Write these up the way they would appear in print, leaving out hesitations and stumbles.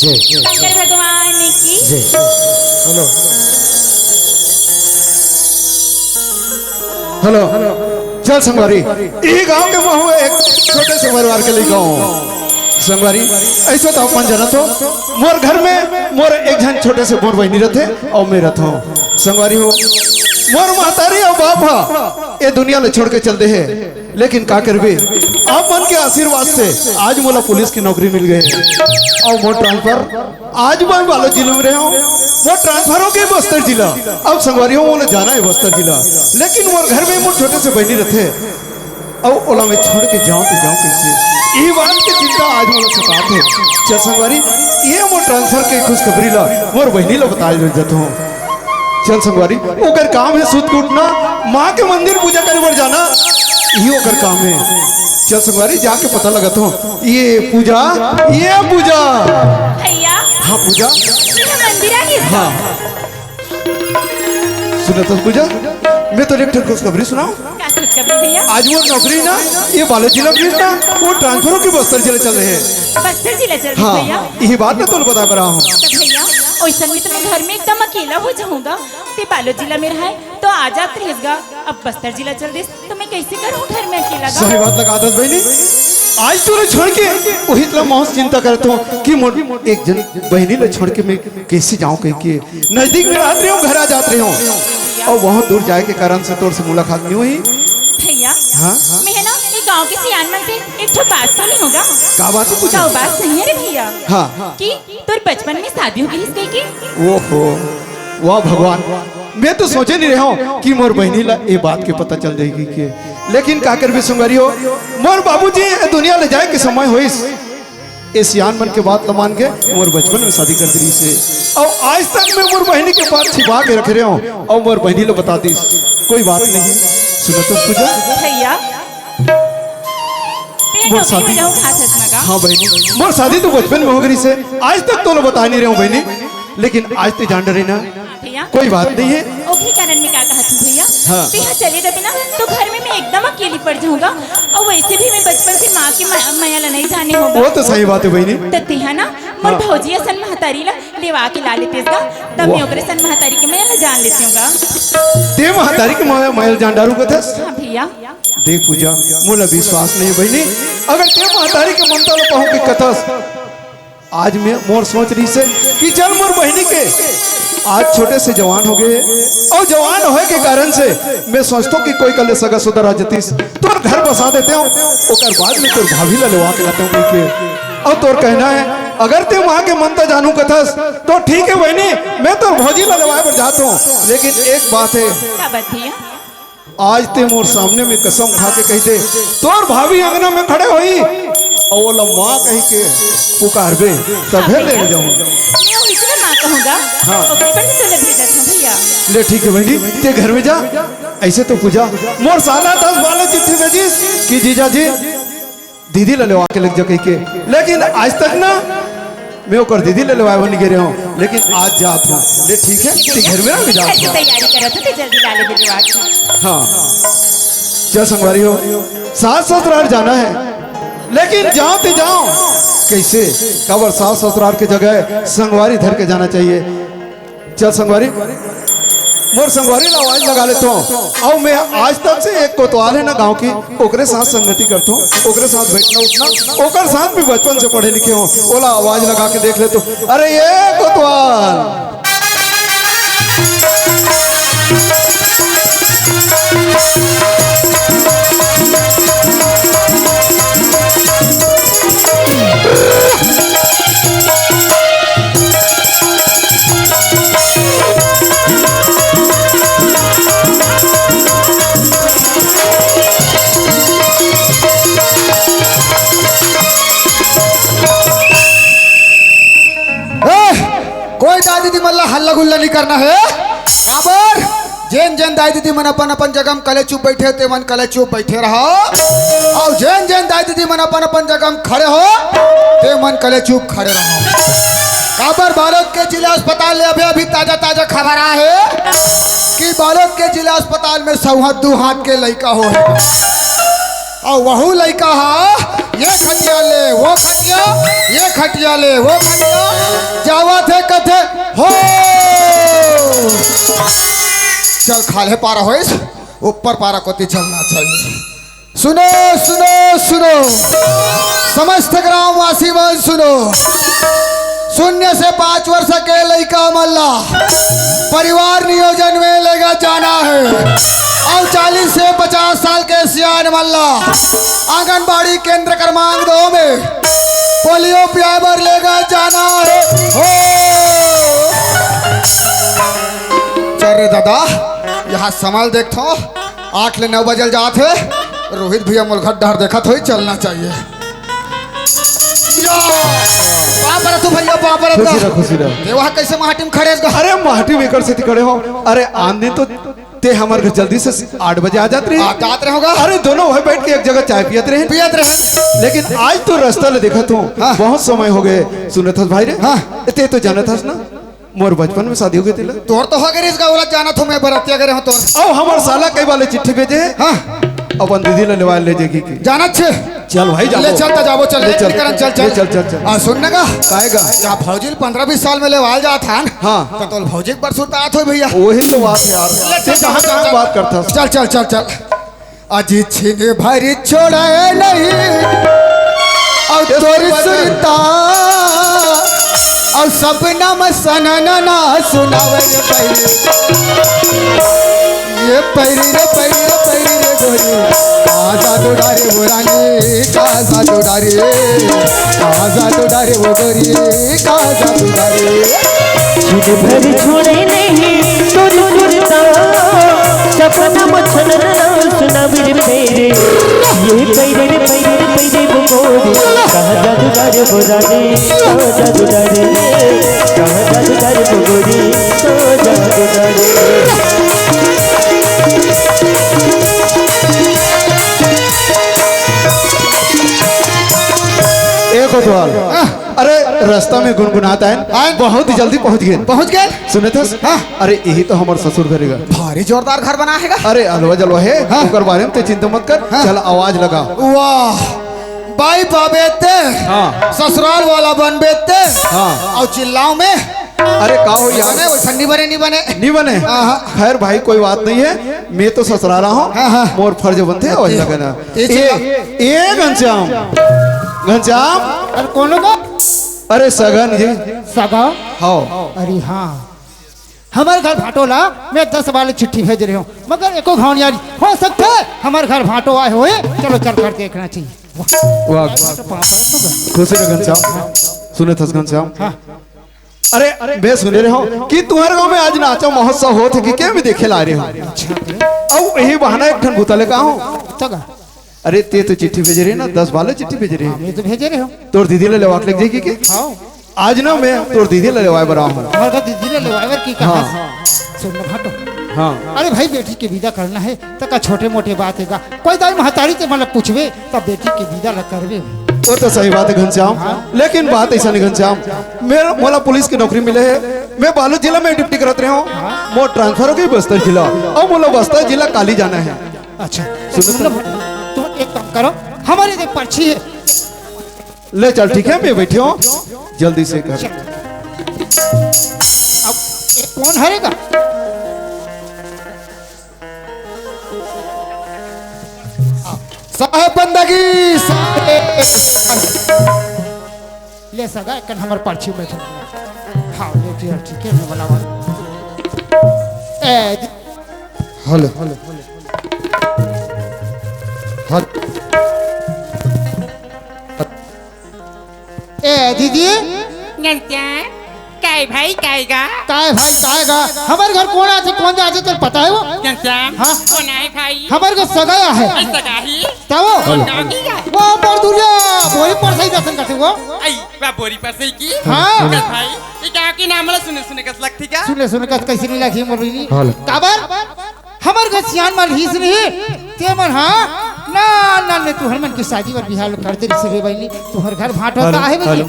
शंकर भगवान की hello hello चल संगवारी ये गांव के महू एक छोटे से परिवार के लिए गाँव संगवारी ऐसा तो अपन जाना तो मोर घर में मोर एक जन छोटे से मोर बहनी रहते और मैं रहता हूँ संगवारी हो मोर महतारी और बाप ये दुनिया ले छोड़ के चलते हैं लेकिन का करबे आप मन के आशीर्वाद से आज मोला पुलिस की नौकरी मिल गई और मोर ट्रांसफर आज मैं बालो जिले में रहा हूँ वो ट्रांसफर हो गए बस्तर जिला अब संगवारियों बोले जाना है बस्तर जिला लेकिन मोर घर में मोर छोटे से बहनी रहते अब ओला में छोड़ के जाऊं तो जाऊं कैसे ये बात की चिंता आज मोला सताते चल संगवारी ये मोर ट्रांसफर के खुशखबरी ला मोर बहनी ला बताया जाता हूँ चल संगवारी ओकर काम है सुध के उठना माँ के मंदिर पूजा करे बर जाना ये ओकर काम है चल संगवारी जाके पता लगाता हूँ ये पूजा भैया हाँ पूजा मंदिर आ गया हाँ सुना तो पूजा मैं तो एक खुशखबरी सुनाऊं क्या खुशखबरी भैया आज वो नौकरी ना ये बालो जिला पुलिस ना वो ट्रांसफर के बस्तर जिले चल रहे हैं बस्तर जिला चल हाँ भैया यही बात मैं तुमको बता रहा हूँ तो भैया वैसा में तो मैं घर में एकदम अकेला हो जाऊंगा ते बालो जिला में रहा है तो आ जात रहेगा अब बस्तर जिला चल दे तो मैं कैसे करूँ घर में अकेला सही बात लगा दस बहनी आज तूने छोड़ के वही इतना मौत चिंता करता हूँ कि एक जन बहनी ले छोड़ के मैं कैसे जाऊँ कहीं के नजदीक में रह रही हूँ घर आ जाते रही हूँ और बहुत दूर जाए के कारण से तोर से मुलाकात नहीं हुई भैया हाँ मैं है ना ये गांव के सियान से एक ठो बात तो नहीं होगा क्या बात है पूछा बात सही है रे भैया हाँ कि तोर बचपन में शादी हो गई इसके की ओहो वाह भगवान मैं तो सोचे नहीं रहा हूँ कि मोर बहनी ला ये बात के पता चल जाएगी कि लेकिन काकर भी सुंगरी हो मोर बाबूजी दुनिया ले जाए के समय हो इस सियान मन के बात ल मान के मोर बचपन में शादी कर दी से और आज तक मैं मोर बहनी के बात छिपा के रख रहा हूँ और मोर बहनी लो बता दी कोई बात नहीं सुनो तो पूजा भैया मोर शादी हाँ बहनी मोर शादी तो बचपन में हो गई से आज तक तो बता नहीं रहा हूँ बहनी लेकिन आज तो जान रही ना कोई बात नहीं है ओके कारण में क्या कहा तुम भैया हाँ। यहाँ चले रहे ना तो घर में मैं एकदम अकेली पड़ जाऊंगा और वैसे भी मैं बचपन से माँ की माया ला नहीं जाने होगा वो तो सही बात है बहनी तते है ना मोर भौजी सन महतारी ला लेवा के ला लेते इसका तब मैं ओकरे सन महतारी के माया ला जान लेती हूँगा ते महतारी के महल जान डारू को थस हाँ भैया देख पूजा मोला विश्वास नहीं है बहनी अगर ते महतारी के ममता लो पाऊँ की कथस आज मैं मोर सोच रही से कि चल मोर बहनी के आज छोटे से जवान हो गए और जवान होए के कारण से मैं सोचता हूँ कि कोई कल सगा सुधर आ जतीस तोर घर बसा देते हो ओकर बाद में तोर भाभी ला लेवा के लाते हूँ के और तोर कहना है अगर ते वहाँ के मन तो जानू कथस तो ठीक है बहनी मैं तो भौजी ला लेवाए पर जाता हूँ लेकिन एक बात है क्या बात भैया आज ते मोर सामने में कसम खा के कहते तोर भाभी अंगना में खड़े हुई और माँ कही के पुकार बे तब ले जाऊंगा मैं इसलिए माँ कहूँगा हाँ। ओकरे पर से तो भेजा था भैया ले ठीक है बहनी ते घर में जा ऐसे तो पूजा मोर साला 10 वाले चिट्ठी भेजिस कि जीजा जी दीदी ले लेवा के लग जा कही के लेकिन आज तक ना मैं ओकर दीदी ले लेवा बन गिरे हूँ लेकिन आज जात हूँ ले ठीक है ते घर में भी जात हूँ तैयारी करा था तो जल्दी ला ले बेलवा हाँ चल संगवारी हो सास ससुराल जाना है लेकिन जाओ तो जाओ कैसे कबर सास ससुराल की जगह संगवारी धर के जाना चाहिए चल संगवारी मोर संगवारी ला आवाज लगा लेता हूँ और मैं आज तक से एक कोतवाल है ना गांव की ओकरे साथ संगति करता हूँ ओकरे साथ बैठना उठना ओकर साथ भी बचपन से पढ़े लिखे हो ओला आवाज लगा के देख ले तो अरे ये कोतवाल कोई दादी दी मल्ला हल्ला गुल्ला नहीं करना है काबर जैन जैन दाई दीदी मन अपन अपन जगह में कले चुप बैठे ते मन कले चुप बैठे रहो और जैन जैन दाई दीदी मन अपन अपन जगह में खड़े हो ते मन कले चुप खड़े रहो काबर बालोद के जिला अस्पताल में अभी अभी ताजा ताजा खबर आ है कि बालोद के जिला अस्पताल में 2 हाथ के लड़का हो है और वहू लड़का हा ये खटिया ले वो खटिया, ये खटिया ले वो खटिया, जावा थे कथे हो। चल खाले पारा हो, ऊपर पारा कोती चलना चाहिए। सुनो सुनो सुनो समस्त ग्रामवासी मन सुनो, 0 से 5 वर्ष के लड़का मल्ला परिवार नियोजन में लेगा जाना है, और 40 से 50 साल के सियान मल्ला आंगनबाड़ी केंद्र क्रमांक 2 में पोलियो पियाबर लेगा जाना है हो। चल रे दादा, यहाँ संभाल देखो, 8 ले 9 बजल जाते, रोहित भैया मुलघट डर देखा तो ही चलना चाहिए। तू भैया खुशी रह, खुशी रह। वहाँ कैसे माटी में खड़े? अरे माटी में से खड़े हो। अरे आंधी तो ते हमारे घर जल्दी से 8 बजे आ जाते रहे होगा। अरे दोनों भाई बैठ के एक जगह चाय पियत रहे। लेकिन आज तो रास्ता ले देखा तू, बहुत समय हो गए। सुनत हस भाई रे, ते तो जानत हस ना मोर बचपन में शादी हो गई थी। तोर तो हो गई इसका उलट जाना तो मैं बरतिया करे हो तो। ओ हमार साला कई वाले चिट्ठी भेजे। हां अपन दीदी ले लेवा ले जेगी की जाना छे। चल भाई जा, ले चलता जाबो, चल चल चल चल चल। आ सुनने का काएगा या भौजी 15-20 साल में लेवाल जात हन। हां तो भौजी पर सुरतात हो भैया। वही तो बात यार, ते कहां बात करता। चल चल चल चल। अजी छिने भरी छोड़े नहीं और तोरी सुरता और सपना में सनना ना सुनावे पहले। ये पैरी रे गोरी काजा दुडारे बुरानी, काजा दुडारे वो गोरी, काजा दुडारे। छिन भर छोड़े नहीं तोरी सुरता, सपना मछन ना सुनावे पेरे। ये पैरे वो गोरी कहाँ जादूगार बुरानी, कहाँ जादूगारे, कहाँ जादूगार वो गोरी, कहाँ जादूगारे। एक सवाल, अरे रास्ता में गुनगुनाता है, बहुत ही जल्दी पहुंच गए। सुने थे? अरे यही तो हमारे ससुर करेगा, भारी जोरदार घर बना है। अरे अलवा जलवा है, ओकर बारे में ते चिंता मत कर। चल आवाज लगा। वाह बाई पाबेते, ससुराल वाला बन बेते, और चिल्लाओ में। अरे का हो यार, नहीं बने। खैर भाई कोई बात नहीं है, मैं तो ससुराला हूँ, मोर फर्ज बनते है आवाज लगाना। ए घनश्याम, अरे कौन लोग? अरे सगन जी। सगा? हाँ। अरे हाँ, हमारे घर भाटोला मैं 10 वाले चिट्ठी भेज रही हूँ, मगर एको घाव यार हो सकता है हमारे घर भाटो आए हुए। चलो चल कर देखना चाहिए। वाह खुशी रह घनश्याम। सुने थे घनश्याम? अरे बे सुने रहे हो कि तुम्हारे गांव में आज नाचा महोत्सव हो थे कि क्या में देखे ला रहे हो? अब यही बहाना एक ठन भूतले का हूँ। अरे ते तो चिट्ठी भेज रही ना, 10 वाले चिट्ठी भेज रही है। मैं तो भेजे रहे हो। तोर दीदी ले लेवा लग जाएगी कि? आज ना मैं तोर दीदी ले लेवाए बरा हूँ। हमारे दीदी ले लेवाए की कहा? सुन लो भाटो। हाँ। अरे भाई बेटी के विदा करना है तो का छोटे मोटे बात है का, कोई दाई महतारी से मतलब पूछवे तब बेटी के विदा ल करवे। वो तो सही बात है घनश्याम, लेकिन बात ऐसा नहीं घनश्याम, मेरा मोला पुलिस की नौकरी मिले है। मैं बालू जिला में ड्यूटी करते रहे हूँ, मोर ट्रांसफर हो गई बस्तर जिला, और मोला बस्तर जिला काली जाना है। अच्छा सुनो, तुम एक काम करो, हमारे देख पर्ची है, ले चल ठीक है, मैं बैठी हूँ, जल्दी से कर। अब ये कौन हरेगा? साहेब बंदगी ले सगा एक हमारे पर्ची में बैठो। हाँ ले ठीक है, मैं बुलावा। ए हेलो ए दीदी, काय भाई कायगा काय भाई कायगा, हमारे घर कौन आते कौन जाते तो पता है वो? हाँ कौन है भाई? हमारे घर सगाया है। सगाही तब वो पर दुनिया बोरी पर सही दर्शन करते वो। आई बा बोरी पर सही की। हाँ भाई ये क्या की नाम ला सुने कस लगती का? सुने कस कैसे नहीं लगी मोर बीनी काबर हमारे घर सियान मार हिस नहीं ते मन। हाँ ना ना ने तू हरमन की शादी और बिहार कर दे रे बहनी, तू हर घर भाट होता है बहनी।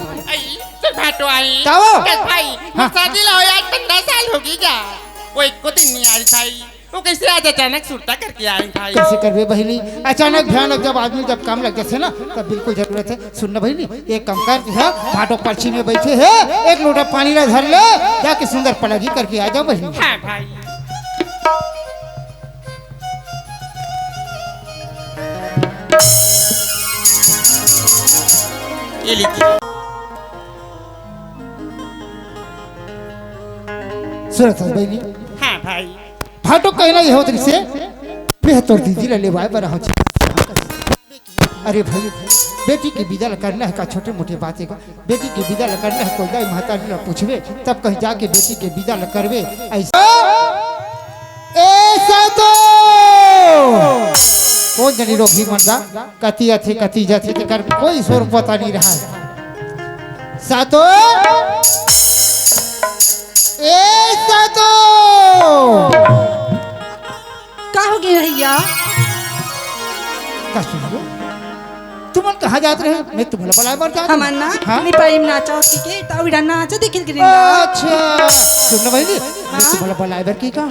भाटो आई ताओ भाई शादी ला हो यार 15 साल हो गई क्या? वो एक को दिन नहीं आ रही भाई, वो कैसे आज अचानक सुरता करके आई भाई? कैसे करबे बहनी, अचानक भयानक जब आदमी जब काम लग जाते ना तब बिल्कुल जरूरत है। सुनना बहनी, एक काम कर है, भाटो पर्ची में बैठे है, एक लोटा पानी ला धर ले, जाके सुंदर पलगी करके आ जाओ बहनी। हाँ भाई। ये लीजिए। सुरत बहनी, हाँ भाई। भाटो कहना ये होत से बेहतर दीदी ले लेवाए बरा हो। अरे भाई, बेटी के विदा करना है का छोटे मोटे बातें का, बेटी के विदा करना है कोई दाई महतारी ला पूछबे तब कहीं जाके बेटी के विदा करबे। ऐसा ऐसा तो कौन जनी रोगी मंदा कती अथे कती जाथे ते कर कोई शोर पता नहीं रहा है। सातो ए सातो का हो गया भैया? का सुनो तुम कहाँ जात रहे? मैं तुम्हें बला बार जात हमार ना हाँ? नि पाइम नाचा के ताविड़ा नाचा दिखिल गिरिन अच्छा सुनो भाई, मैं तुम्हें बला बार की का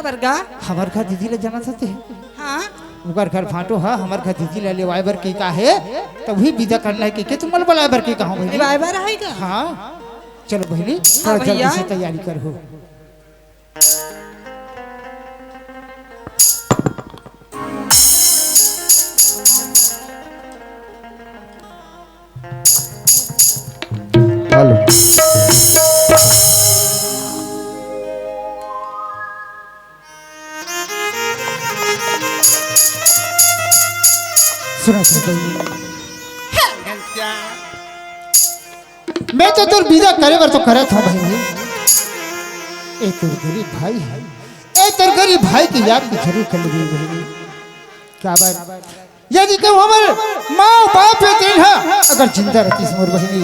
बरगा हमार घर दीदी ले जाना चाहते हैं। हाँ उगर घर फाटो है, हमार घर दीदी ले ले वाइबर की का है, तभी विदा करना है कि तुम बला बार की कहो भाई? वाइबर आएगा। हाँ चलो बहनी, हाँ थोड़ा जल्दी भैया। से तैयारी करो। हेलो सुना चाहते घनश्याम। मैं तो तुर विदा करे बर तो करत हूँ भाई। ए तुर गरीब भाई है, ए तुर गरीब भाई की याद की जरूर कर ली बहनी। क्या बात यदि कहूँ हमारे माँ बाप है तेल है अगर जिंदा रहती मोर बहनी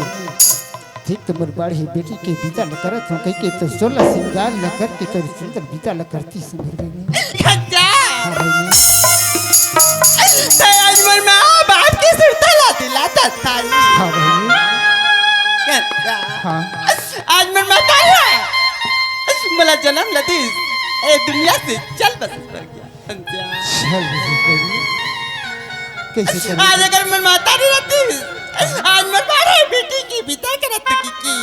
ठीक तो मोर बाढ़ी बेटी के विदा न करत हूँ कहीं के तो 16 श्रृंगार न करके तो सुंदर विदा न करती मोर बहनी। घनश्याम। हाँ बहनी, आज मोर माँ बाप की सुरता ला दिलाता थारी। हाँ बहनी, घनश्याम। हाँ आज मोर माँ तारी मला जन्म लतीस ए दुनिया से चल बस पर गया। घनश्याम। चल बहनी, कैसे करें? आज अगर मैं माता नहीं रहती आज मैं बारह बेटी की बिता करत की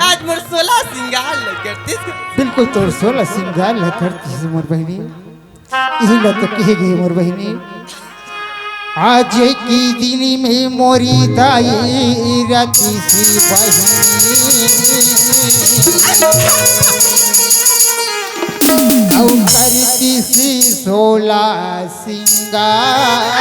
आज मोर 16 श्रृंगार करती। बिल्कुल तोर 16 श्रृंगार ल करती मोर बहनी। यही ल तो कहे गई मोर बहनी, आज की दिन में मोरी दाई राती सी बहनी औ करती सी 16 श्रृंगार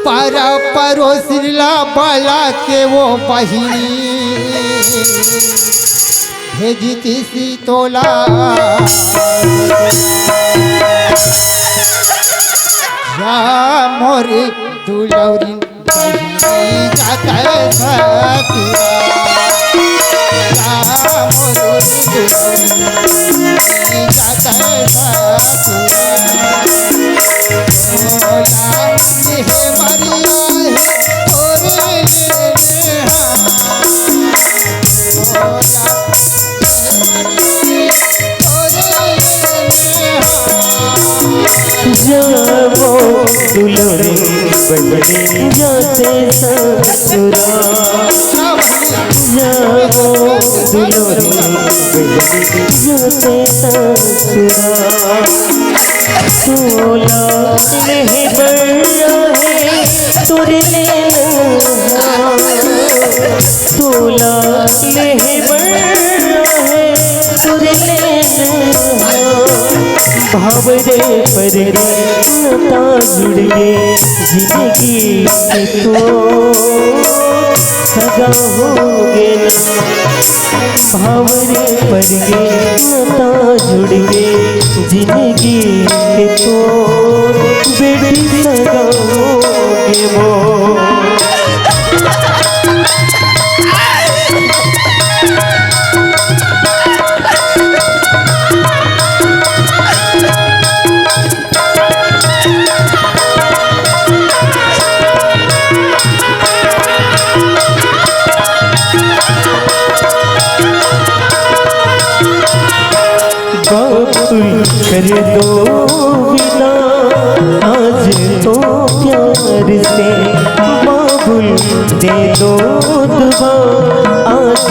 पारा परोसिला बाला के वो बहिनी भेजती सी तोला या मोर दुलौरी बहिनी जाता है सतुरा या मोर दुलौरी जाता है सतुरा तोला हे मरिया है तोरे ले जाओ दुलरे बदले जाते ससुरा जाओ दुलरे बदले जाते ससुरा 16 ले बड़ा है तुरे ले 16 ले बड़ा है तुरे ले भाव रे पर रे नता जुड़ गे जिंदगी से तो सगा होगे ना भाव रे पर गे नता जुड़ गे जिंदगी से तो बेटी सगा होगे वो कर दो विदा आज तो प्यार से बाबुल दे दो दुआ आज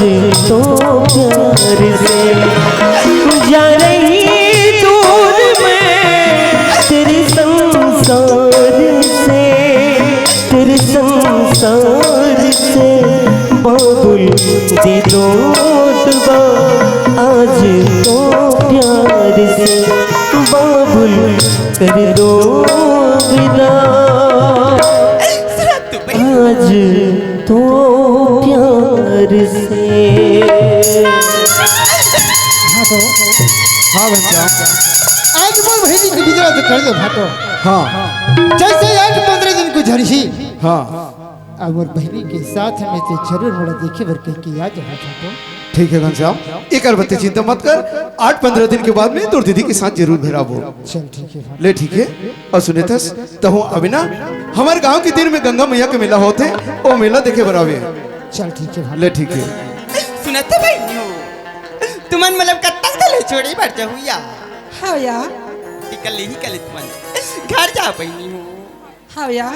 तो प्यार से जा रही दूर में तेरे संसार से तेरे संसार से बाबुल दे दो दुआ आज तो प्यार से बाबुल कर दो विदा आज तो प्यार से। हाँ घनश्याम। आज मोर बहिनी के विदा तो कर दो भाटो। हाँ जैसे 8-15 दिन को झड़ी सी हाँ अब मोर बहिनी के साथ में तो जरूर मोड़ा देखे बर कह के याद रहा भाटो। ठीक है घनश्याम, एक और बत्ती चिंता मत कर, 8-15 दिन के बाद में तोर दीदी के साथ जरूर भेराबो। चल ठीक है भाटो। ले ठीक है। और सुने थस तहु अभी ना हमारे गांव के दिन में गंगा मैया के मेला होते, वो मेला देखे बरावे। चल ठीक है भाटो। ले ठीक है। सुनते भाई न्यू तुमन मतलब कत्तक दले छोड़ी बढ़ जाऊ या हाँ या टिकल ही कल तुमन घर जा बहनी हो। हाँ या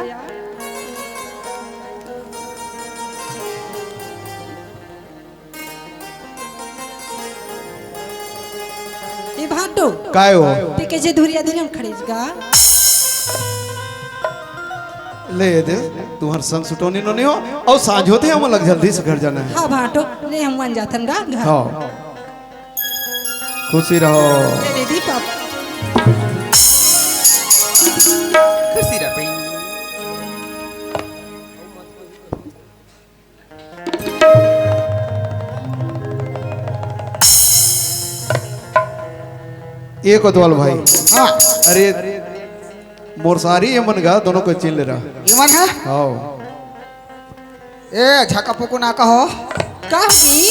ये भाटो काय हो ते कैसे धुरिया धुरिया हम खड़ीजगा ले दे तुम्हार संग सुटोनी नो नहीं हो और सांझ होते हम लग जल्दी से घर जाना है। हाँ भाटो ले हम वन जाथन गा घर हाँ खुशी रहो। ले दीदी पाप खुशी रह बहनी। एक कोतवाल भाई। हाँ अरे मोर सारी ये मन गा दोनों को चिन ले रहा। ईमान है हाँ ए झका पुकु ना कहो का होगी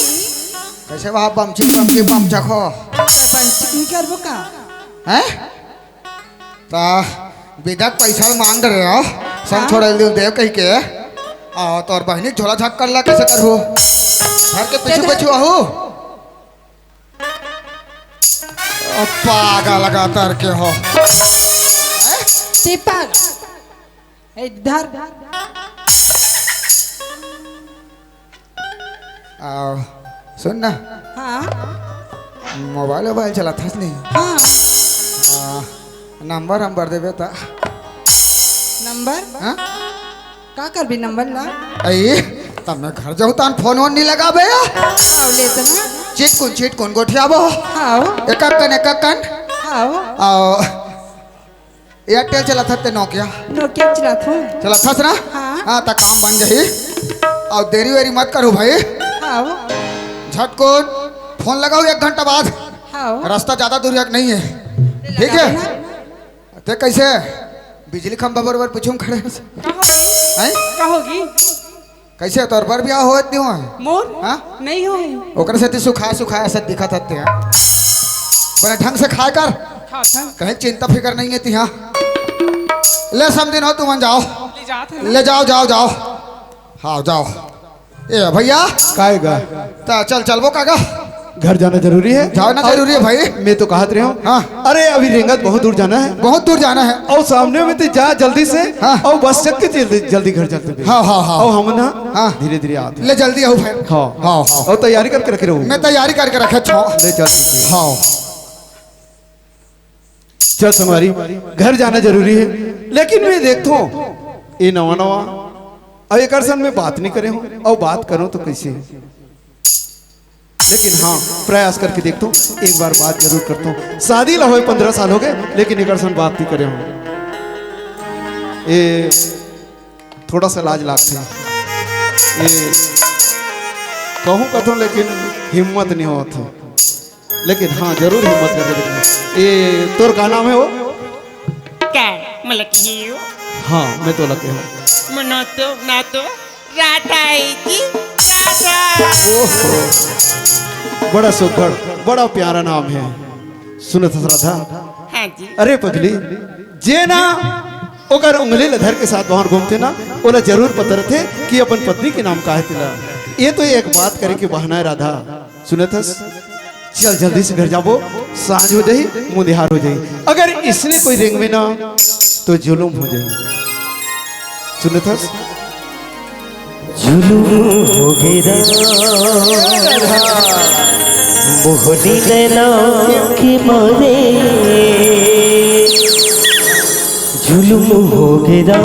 कैसे वहाँ बम चिकम की बम चखो बंचिक करबो का हैं ता विदक पैसा मांग रहे हो संग छोड़ दियो देव कही के आ तोर बहनी झोला झक कर ला कैसे करहु घर के पीछे पीछे आहू पागा लगातार के हो टिपा इधर आओ सुन ना हाँ मोबाइल वोबाइल चला था नहीं हाँ नंबर नंबर देवे ता नंबर हाँ का कर भी नंबर ला आई तब मैं घर जाऊँ तान फोन वोन नहीं लगा बे आओ ले तना चीट कौन गोठियाबो आओ एक कन आओ आओ एयरटेल चला था नोकिया नोकिया चला थो चला था ना हाँ। हाँ ता काम बन जाही और देरी वेरी मत करो भाई आओ झटकोन फोन लगाओ 1 घंटा बाद आओ रास्ता ज्यादा दूर नहीं है ठीक है ते कैसे बिजली खंभा बरबर पीछे खड़े हैं कहोगी कैसे तौर पर ब्याह होत नहीं हुआ मोर हाँ नहीं हो ओकर से सुखा ऐसा दिखा था ते बड़े ढंग से खाए कर कहीं चिंता फिकर नहीं है तिहा ले समझिन हो तुम जाओ ले जाओ हाँ जाओ ए भैया काय गा ता चल वो कागा घर जाना जरूरी है। जाना जरूरी है भाई। मैं तो कहत रहा हूँ हाँ। अरे अभी रेंगत बहुत दूर जाना है। बहुत दूर जाना है और सामने में तो जा जल्दी से हाँ। और बस चक के जल्दी घर चलते हाँ और हम ना हाँ। धीरे धीरे आते ले जल्दी आओ भाई हाँ हाँ और तैयारी करके रखे रहो। मैं तैयारी करके रखे छो ले चल हाँ चल संगवारी घर जाना जरूरी है। लेकिन मैं देखता हूँ ये नवा और एक सन में बात नहीं करे हूँ और बात करूँ तो कैसे, लेकिन हाँ प्रयास करके देखता हूँ एक बार बात जरूर करता हूँ। शादी ला हो 15 साल हो गए लेकिन एक सन बात नहीं करे हूँ। ये थोड़ा सा लाज लागते हैं ये कहूँ कथों लेकिन हिम्मत नहीं होती। लेकिन हाँ जरूर हिम्मत कर। ये तोर का नाम है वो क्या मतलब ये हाँ मैं तो लगे हूँ ना तो राधा है जी राधा। बड़ा सुखड़ बड़ा प्यारा नाम है। सुनो तो राधा। हाँ जी अरे पगली जे ना ओकर उंगली लधर के साथ बाहर घूमते ना ओला जरूर पता थे कि अपन पत्नी के नाम का है तिला। ये तो एक बात करे कि बहाना है राधा। सुने थस चल जल्दी से घर जाबो, सांझ हो जाई, मुंदिहार हो जाई। अगर इसने कोई रेंग में ना तो जुलूम हो जाई। सुने थस जुलूम हो गेरा मोहनी नैना के मारे, जुलूम हो गेरा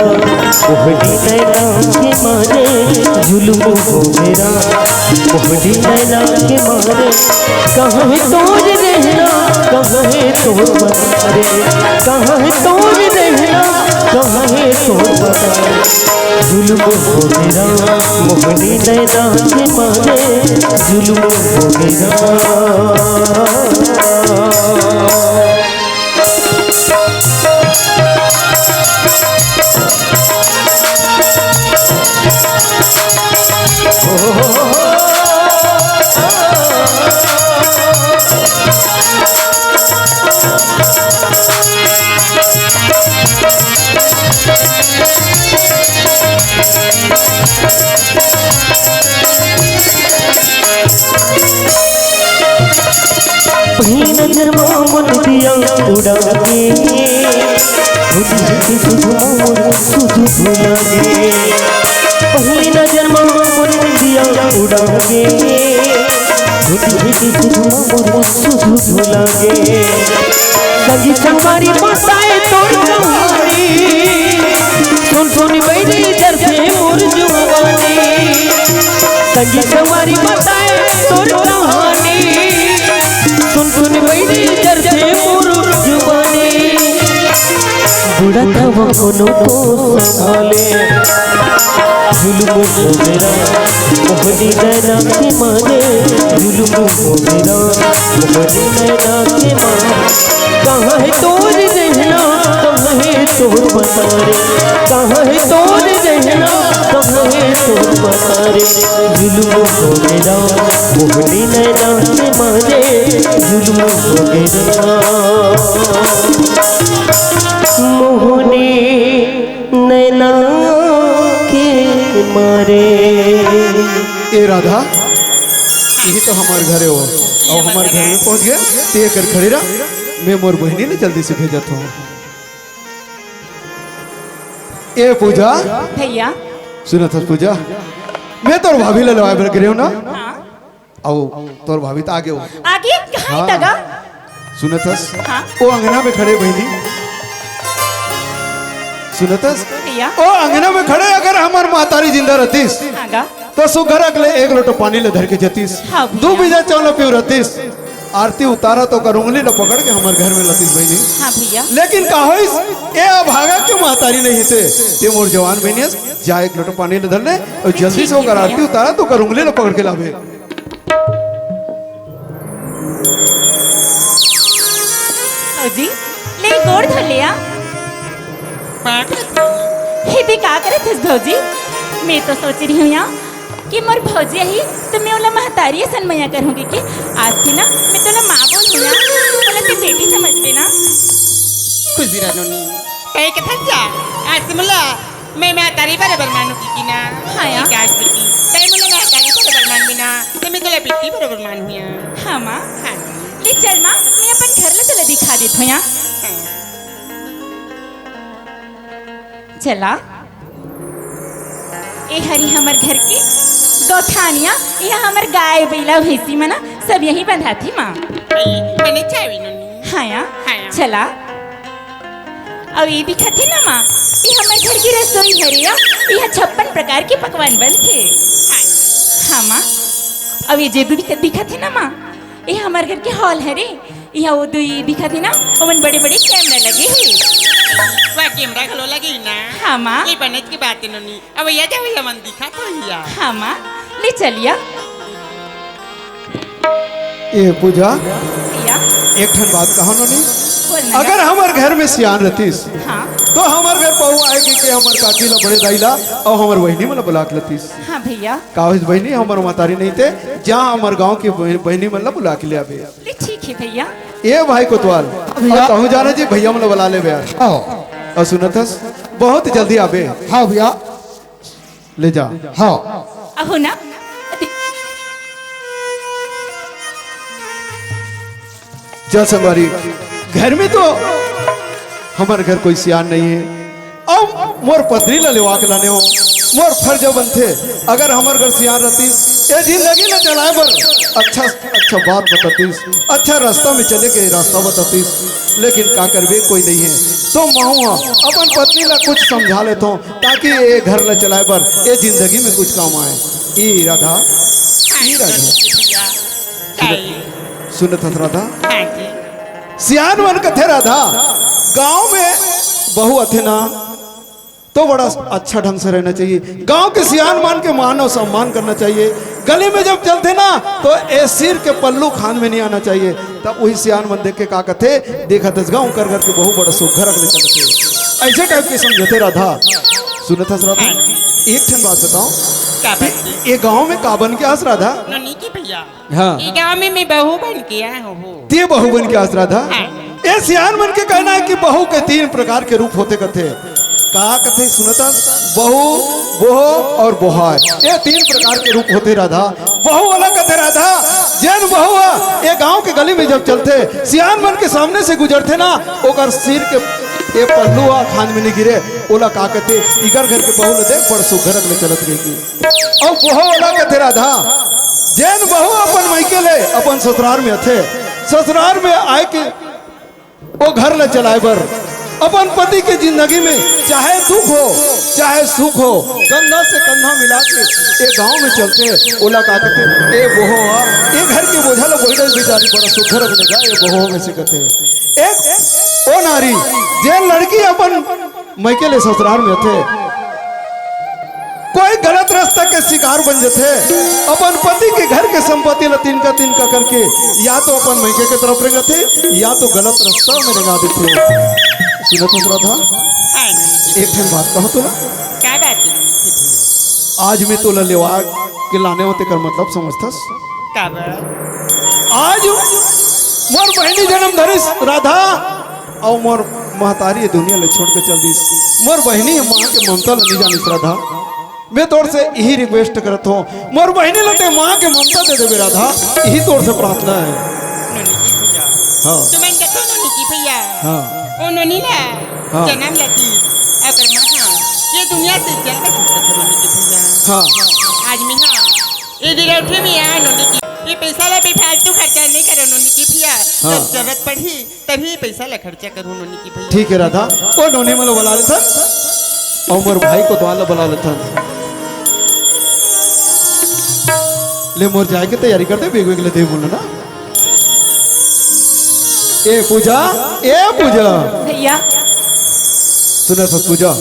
मोहनी नैना के मारे, जुलूम हो गेरा मोहनी नैना के मारे। कहाँ है तोर रहना, कहाँ है तोर बतारे, कहाँ है तोर रहना, कहाँ है तोर बतारे। जुलूम हो गेरा मोहनी नैना के मारे, जुलूम हो गेरा। पहली नजर मोमन दिया उड़ा के, बुद्धि सुधु मोर सुधु भुला गे। पहली नजर मोमन दिया उड़ा के, बुद्धि सुधु मोर सुधु भुला गे। संगी संगवारी बसाए तोर कहानी, सुन सुन बैठी जरसे मोर जुबानी। संगी संगवारी बसाए तोर कहानी, सुन सुन बैठी जरसे मोर जुबानी। बुढ़ा तब कोनो को संभाले, जुलूम हो मेरा मोहनी नैना के मारे, जुलूम हो मेरा मोहनी नैना के मारे। कहाँ है तोर रहना, कहाँ है तोर बतारे, कहाँ है तोर रहना, कहाँ है तोर बतारे। जुलूम हो मेरा मोहनी नैना के मारे, जुलूम हो मेरा मोहनी नैना के मारे। ए राधा, यही तो हमारे घरे हो और हमारे घर में पहुंच गए। ते कर खड़े रहा, मैं मोर बहनी ने जल्दी से भेजत हूँ। ए पूजा, भैया सुना था पूजा, मैं तोर भाभी ले लवाए बर ना। हाँ आओ तोर भाभी तो आगे हो। आगे कहाँ हाँ। तगा? सुनतस हाँ। ओ अंगना में खड़े बहनी, सुनतस भैया ओ अंगना में खड़े। अगर हमार मातारी जिंदा रहतीस आगा तो सुगर अगले एक लोटो पानी ले धर के जतीस, हाँ भैया। 2 बीजा चावल पियो रहतीस, आरती उतारा तो कर उंगली न पकड़ के हमारे घर में लतीस बहनी। हाँ भैया लेकिन का होइस ए अभागा क्यों मातारी नहीं थे ते मोर जवान बहनियस जा एक लोटो पानी ले धर ले और जल्दी से होकर आरती उतारा तो कर उंगली न पकड़ के लावे। जी ले गोड़ धर लिया। हे भी का करे थे भौजी? मैं तो सोच रही हूँ यहाँ कि मोर भौजी ही तो मैं ओला महतारी सनमैया करूँगी कि आज थी ना मैं तो ना माँ बोल हूँ ना, बोला ते बेटी समझ के ना। खुशी रानोनी कहीं कथा जा आज मुला मैं तारी बराबर मानू की ना। हाँ यार। क्या बेटी कहीं मुला मैं तारी बराबर मान बिना तो मैं तो बेटी बराबर मान हुई। हाँ माँ हाँ ले चल माँ मैं अपन घर ले चला दिखा देती हूँ यहाँ। चला ए हरी हमर घर की गौठानिया, यह हमर गाय बैला भैंसी मना सब यही बंधा थी माँ। मैंने चावी नोनी। हाँ या हाँ या। चला अब ये दिखा थे ना माँ, ये हमर घर की रसोई हरी है, यह 56 प्रकार के पकवान बनते। हाँ माँ अब ये जे दिखा थे ना माँ, ये हमारे घर के हॉल है रे, यहाँ वो दो दिखा थे ना ओवन बड़े बड़े कैमरा लगे हैं। वह कैमरा खलो लगी ना। हाँ माँ ये बनत की बात है नोनी। अब ये जाओ ये मन दिखा तो हिया। हाँ माँ ले चलिया। ए पूजा भैया एक ठन बात कहो नी, बोलना अगर हमार घर में सियान रहतीस हाँ तो हमार घर पहु आएगी कि हमार काकी ला बड़े दाइला और हमार बहनी मला बुला के लतीस। हाँ भैया काहिस बहनी हमार मातारी नहीं थे, जहाँ हमार गांव की बहनी मला बुला के ले आवे। ले ठीक है भैया। ए भाई कोतवाल कहूँ जाना जी भैया मला बुला ले बे आओ और सुनतस बहुत जल्दी आवे। हाँ भैया ले जा। हाँ अहो ना चल संगवारी, घर में तो हमारे घर कोई सियान नहीं है। अब मोर पत्नी ला लेवा के लाने हो, मोर फर्ज बनथे। अगर हमार घर सियान रहतीस, ये जिंदगी न चलाए बर अच्छा अच्छा बात बतातीस, अच्छा रास्ता में चले के रास्ता बतातीस। लेकिन का करबे, कोई नहीं है तो महुआ अपन पत्नी ला कुछ समझा लेता हूँ, ताकि ये घर ला चलाए बर ये जिंदगी में कुछ काम आए। ई राधा, ई राधा सुनत हस राधा, सियान मन कथे राधा, गांव में बहू अथे ना तो बड़ा अच्छा ढंग से रहना चाहिए। गांव के सियान मान के मान और सम्मान करना चाहिए। गली में जब चलते ना तो ए सिर के पल्लू खान में नहीं आना चाहिए। तब वही सियान मन देख के का कथे, देखा दस गाँव कर के बहू बड़ा सुघर रखने चलते, ऐसे टाइप के समझते राधा। सुनत हस राधा, एक ठन बात बताऊं, ये गांव में का बन के आस राधा? भैया, हाँ, ये गाँव में मैं बहू बन के आया हूँ। ते बहू बन के आस राधा। ये सियान मन के कहना है कि बहू के 3 प्रकार के रूप होते कथे। कहा कथे सुनता, बहू, बोहो और बोहार, ये 3 प्रकार के रूप होते राधा। बहू वाला कथे राधा, जैन बहू ये गांव के गली में जब चलते, सियान मन के सामने से गुजरते ना, ओकर सिर के ये पल्लू खान में नहीं गिरे। ओला का कथे, इगर घर के बहू ले देख बड़ सुघर ले चलत रही। और बोहो वाला कथे राधा, जैन बहू अपन मायके ले अपन ससुराल में थे, ससुराल में आए के वो घर ले चलाए बर अपन पति के जिंदगी में चाहे दुख हो चाहे सुख हो, कंधा से कंधा मिला के ये गांव में चलते। ओला का कहते, ए बोहो ये घर के बोझा लो बोझा बेचारी बड़ा सुखर रखने का, ये बोहो में से कहते। एक ओ नारी जे लड़की अपन मैके ले ससुराल में थे, कोई गलत रास्ता के शिकार बन जाते, अपन पति के घर के संपत्ति ला तिनका तिनका करके या तो अपन मैके के तरफ रेंगा थे, या तो गलत रास्ता में रेंगा देते। सुनत हस राधा, एक ठन बात कहो तो, क्या बात है? आज में तो लेवा के लाने होते कर मतलब समझथस? क्या बात? आज मोर बहनी जन्म धरिस राधा, और मोर महतारी दुनिया ले छोड़ के चल दिस। मोर बहनी माँ के ममता ले नहीं जानिस राधा। मैं तोर से यही रिक्वेस्ट करत हूँ, मोर बहनी लते माँ के ममता दे देवे राधा, यही तोर से प्रार्थना है। हाँ तुमन के तो नोनी की भैया, हाँ ओ नोनी ला हाँ। जन्म लती अगर माँ ये दुनिया से चल सकता नोनी की भैया। हाँ आज मैं ये डिरेक्टरी में आया नोनी की, ये पैसा ला बेफालतू खर्चा नहीं करो नोनी की भैया। हाँ। जब जरूरत पड़ी तभी पैसा ला खर्चा करूँ नोनी की भैया। ठीक है राधा, वो नोनी मला बुला लेता और मोर भाई को तो बुला लेता। ले मोर जाए के तैयारी करते, बेग बेग ले दे बोला ना। ए पूजा, ए पूजा, भैया सुना सब पूजा,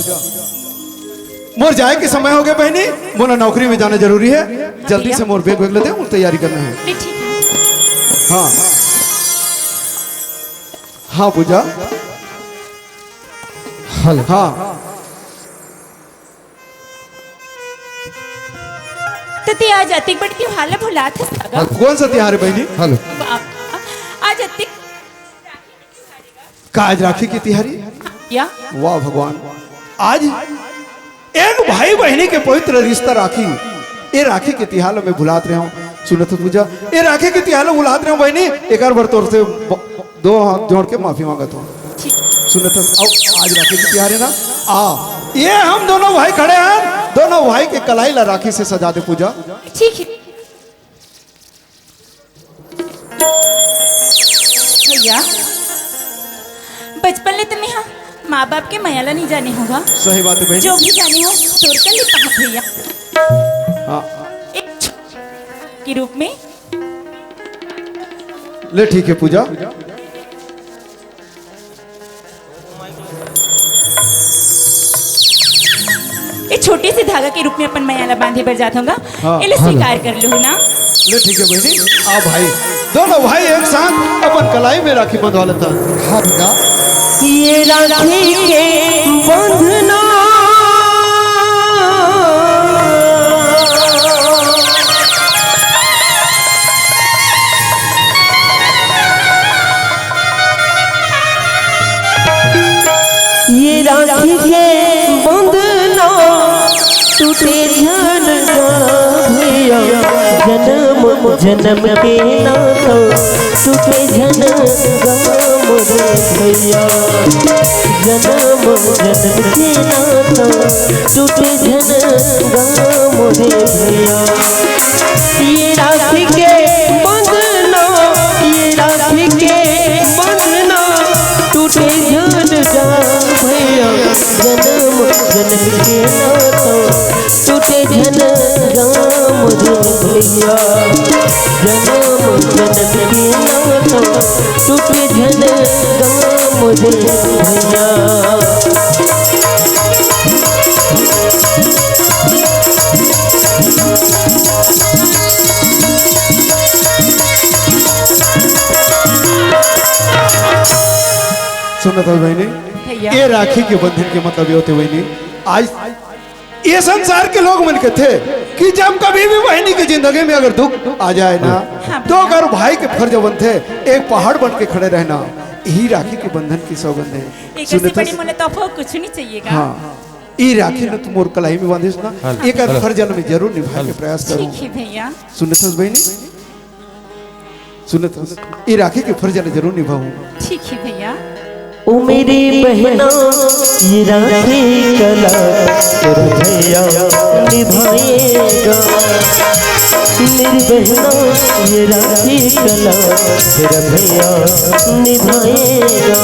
मोर जाए के समय हो गया बहनी, मोला नौकरी में जाना जरूरी है। जल्दी से मोर बेग बेग ले दे, मोर तैयारी करना है। ठीक है। हाँ हाँ पूजा, हेलो, हाँ तो ते आज अतिक बड़ी त्योहार भुला था सगा। कौन सा त्योहार है बहनी? हेलो, आज अतिक का आज राखी की तिहारी? या वाह भगवान, आज एक भाई बहनी के पवित्र रिश्ता राखी, ये राखी के तिहार में भुलात रहे हूँ। सुनत पूजा, ये राखी के तिहार में भुलात रहे हूँ बहनी, एक बार तौर से 2 हाथ जोड़ के माफी मांगता हूँ। सुनत आज राखी की तिहार है ना, ये हम दोनों भाई खड़े हैं, दोनों भाई के कलाई ला राखी से सजा दे पूजा। ठीक है भैया, बचपन ले तुम यहाँ माँ बाप के मयाला नहीं जाने होगा। सही बात है बहनी। जो भी जाने हो तोड़ कर ले कहा भैया। हाँ एक के रूप में ले, ठीक है पूजा। एक छोटे से धागा के रूप में अपन मयाला बांधे पर जाता हूँ। हाँ। इले स्वीकार कर लो ना। ले ठीक है बहनी, आ भाई दोनों भाई एक साथ अपन कलाई में राखी बंधवा लेता। हाँ बेटा, ये राखी के बंधना ये राखी के बंधना टूटे झन भैया, जन्म जन्म के नाता टूटे झन भैया जन्म जन्म के नाता टूटे जन गाँव मोरे भैया ये राखी के बंधना ये राखी के बंधना टूटे जन गाँव भैया जन्म जन्म के नाता टूटे जन गाँव मोरे भैया जन्म जन्म के नाता टूटे जन गाँव मोरे भैया। सुनत हो बहनी, भैया। ये राखी के बंधन के मतलब ये होते बहनी, आज ये संसार के लोग मन के थे कि जब कभी भी बहनी की जिंदगी में अगर दुख आ जाए ना हाँ तो अगर भाई के फर्ज बनते एक पहाड़ बन के खड़े रहना, यही राखी के बंधन की सौगंध है। एक ऐसी सुनत बड़ी मोले तोहफा कुछ नहीं चाहिएगा। हाँ, ये राखी ने तुम मोर कलाई में बांधिस ना, एक फर्ज में जरूर निभाने के प्रयास करूँ। ठीक है भैया। सुनत हो बहनी, सुनत हो, ये राखी के फर्ज ने जरूर निभाऊं। ठीक है भैया। ओ मेरी बहना ये राखी कला तेरा भैया निभाएगा मेरी बहना ये राखी कला तेरा भैया निभाएगा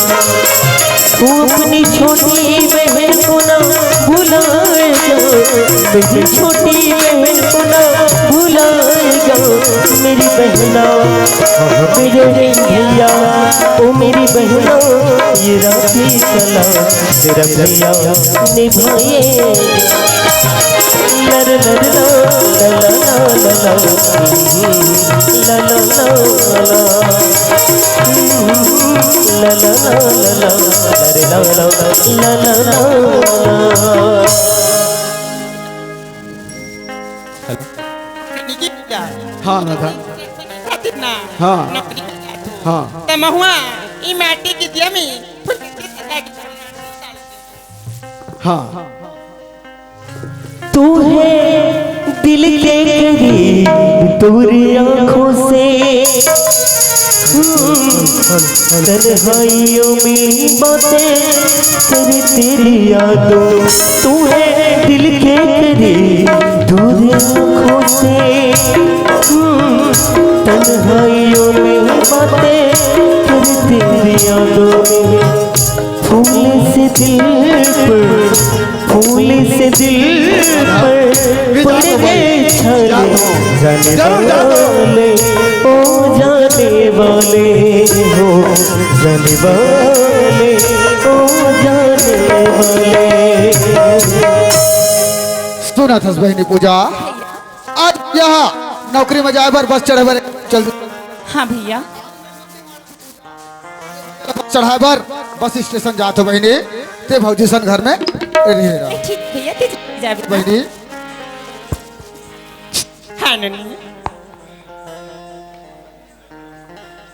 तू अपनी छोटी बहन को ना भुलाएगा मेरी छोटी बहन को ना भुलाएगा मेरी बहना मेरे भैया ओ मेरी बहना ये राखी कला तेरा भैया निभाएगा लर लर ला ला ला ला ला ला ला ला ला ला हाँ राधा, कितना हाँ नौकरी हाँ ते महुआ ई माटी की दिया में हाँ, तू है दिल के करीब तेरी आँखों से तन्हाइयों में बातें तेरी तेरी यादों तू है दिल के करीब तेरी आँखों से तन्हाइयों में बातें तेरी तेरी यादों में फूल से दिल पर फूल से दिल पर पड़ गए छाले जाने वाले ओ जाने वाले हो जाने वाले ओ जाने वाले। सुना था बहनी पूजा, आज यहाँ नौकरी में जाए बार बस चढ़े बार चल हाँ भैया। चढ़ाए बार बस स्टेशन जाते बहनी ते भौजी सन घर में रह ठीक भैया ते जा बहनी। हाँ ननी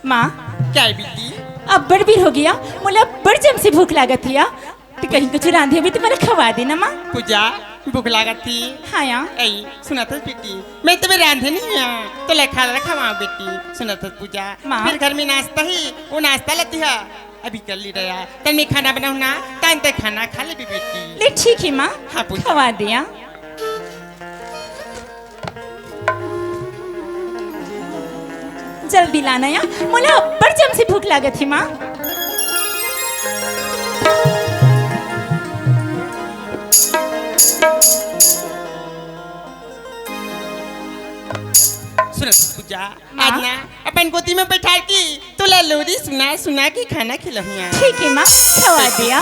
माँ क्या है बेटी अब बड़ भी हो गया मुला बड़ जम से भूख लागत हिया तो कहीं कुछ रांधे भी तो मला खवा देना माँ। पूजा भूख लागत थी हाँ यार ऐ सुना था बेटी मैं तुम्हें रांधे नहीं है तो लेखा रखा वहाँ बेटी सुना था पूजा माँ। फिर घर में नाश्ता ही वो नाश्ता लेती है अभी कर ली रहा तन मैं खाना बनाऊँ ना टाइम तक खाना खा ले बेटी ले ठीक है माँ हाँ पूजा खवा दिया। जल्दी लाना या मुला बड़ जम से भूख लागत थी माँ। सुना पूजा आज ना अपन गोदी में बैठा की तो लोरी सुना सुना के खाना खिलाऊंगा। ठीक है माँ खवा दिया।